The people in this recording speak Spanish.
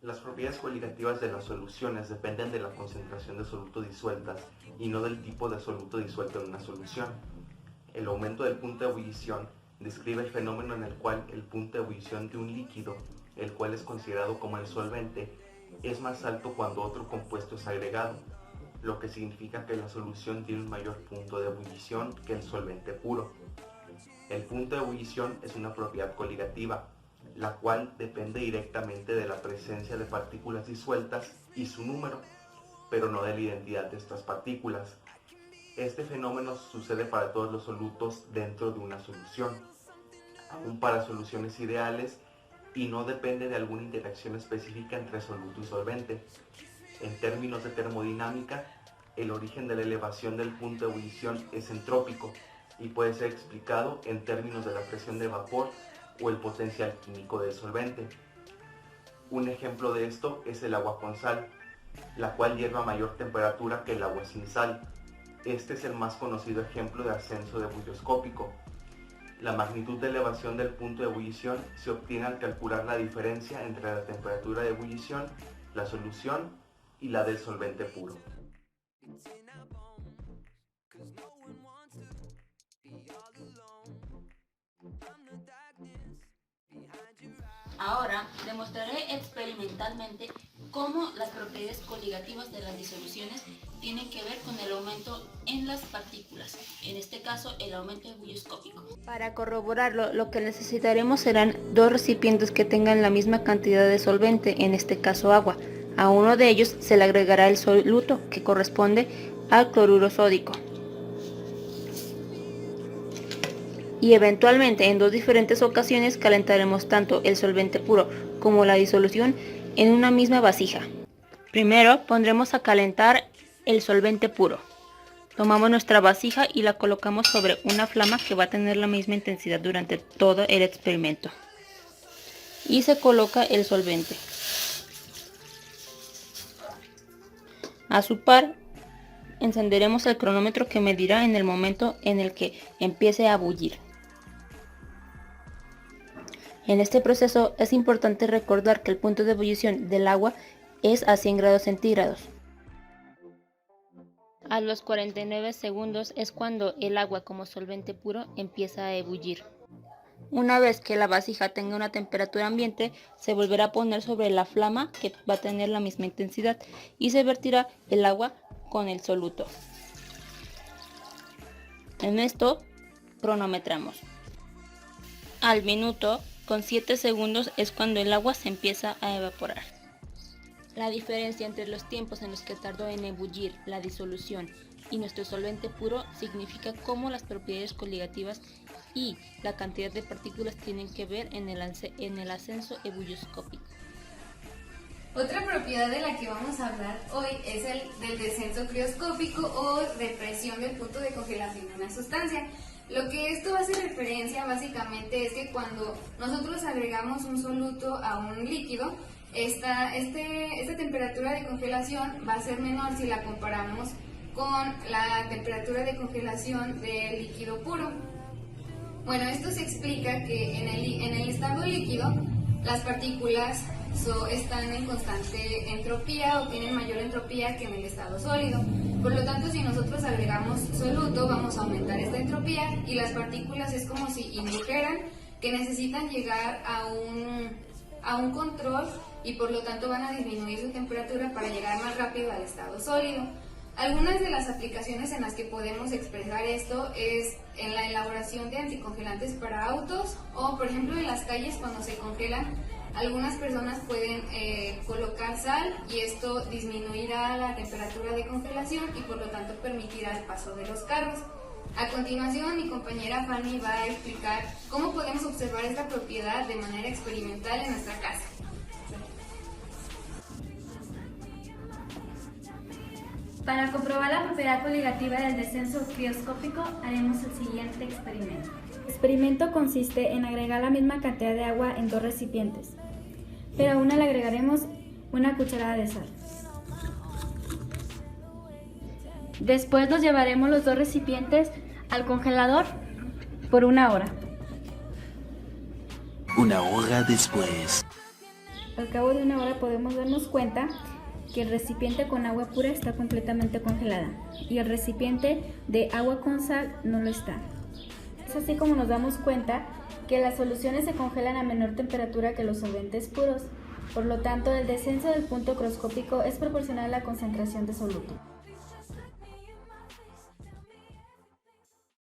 Las propiedades coligativas de las soluciones dependen de la concentración de soluto disueltas y no del tipo de soluto disuelto en una solución. El aumento del punto de ebullición describe el fenómeno en el cual el punto de ebullición de un líquido, el cual es considerado como el solvente, es más alto cuando otro compuesto es agregado, lo que significa que la solución tiene un mayor punto de ebullición que el solvente puro. El punto de ebullición es una propiedad coligativa, la cual depende directamente de la presencia de partículas disueltas y su número, pero no de la identidad de estas partículas. Este fenómeno sucede para todos los solutos dentro de una solución, aún para soluciones ideales, y no depende de alguna interacción específica entre soluto y solvente. En términos de termodinámica, el origen de la elevación del punto de ebullición es entrópico y puede ser explicado en términos de la presión de vapor o el potencial químico del solvente. Un ejemplo de esto es el agua con sal, la cual hierve a mayor temperatura que el agua sin sal. Este es el más conocido ejemplo de ascenso ebullioscópico. La magnitud de elevación del punto de ebullición se obtiene al calcular la diferencia entre la temperatura de ebullición, la solución y la del solvente puro. Ahora demostraré experimentalmente cómo las propiedades coligativas de las disoluciones tienen que ver con el aumento en las partículas, en este caso el aumento ebullioscópico. Para corroborarlo, lo que necesitaremos serán dos recipientes que tengan la misma cantidad de solvente, en este caso agua. A uno de ellos se le agregará el soluto, que corresponde al cloruro sódico. Y eventualmente en dos diferentes ocasiones calentaremos tanto el solvente puro como la disolución en una misma vasija. Primero pondremos a calentar el solvente puro. Tomamos nuestra vasija y la colocamos sobre una flama que va a tener la misma intensidad durante todo el experimento. Y se coloca el solvente. A su par, encenderemos el cronómetro que medirá en el momento en el que empiece a bullir. En este proceso es importante recordar que el punto de ebullición del agua es a 100 grados centígrados. A los 49 segundos es cuando el agua como solvente puro empieza a ebullir. Una vez que la vasija tenga una temperatura ambiente, se volverá a poner sobre la flama que va a tener la misma intensidad y se vertirá el agua con el soluto. En esto cronometramos. Al minuto, con 7 segundos es cuando el agua se empieza a evaporar. La diferencia entre los tiempos en los que tardó en ebullir la disolución y nuestro solvente puro significa cómo las propiedades coligativas y la cantidad de partículas tienen que ver en el ascenso ebullioscópico. Otra propiedad de la que vamos a hablar hoy es el del descenso crioscópico o depresión del punto de congelación de una sustancia. Lo que esto hace referencia básicamente es que cuando nosotros agregamos un soluto a un líquido, esta temperatura de congelación va a ser menor si la comparamos con la temperatura de congelación del líquido puro. Bueno, esto se explica que en el estado líquido las partículas están en constante entropía o tienen mayor entropía que en el estado sólido. Por lo tanto, si nosotros agregamos soluto, vamos a aumentar esta entropía y las partículas es como si indujeran que necesitan llegar a un control y por lo tanto van a disminuir su temperatura para llegar más rápido al estado sólido. Algunas de las aplicaciones en las que podemos expresar esto es en la elaboración de anticongelantes para autos o, por ejemplo, en las calles cuando se congelan. Algunas personas pueden colocar sal y esto disminuirá la temperatura de congelación y por lo tanto permitirá el paso de los carros. A continuación, mi compañera Fanny va a explicar cómo podemos observar esta propiedad de manera experimental en nuestra casa. Para comprobar la propiedad coligativa del descenso crioscópico, haremos el siguiente experimento. El experimento consiste en agregar la misma cantidad de agua en dos recipientes, pero a una le agregaremos una cucharada de sal. Después los llevaremos los dos recipientes al congelador por 1 hora. 1 hora después. Al cabo de una hora podemos darnos cuenta que el recipiente con agua pura está completamente congelada y el recipiente de agua con sal no lo está. Es así como nos damos cuenta que las soluciones se congelan a menor temperatura que los solventes puros. Por lo tanto, el descenso del punto croscópico es proporcional a la concentración de soluto.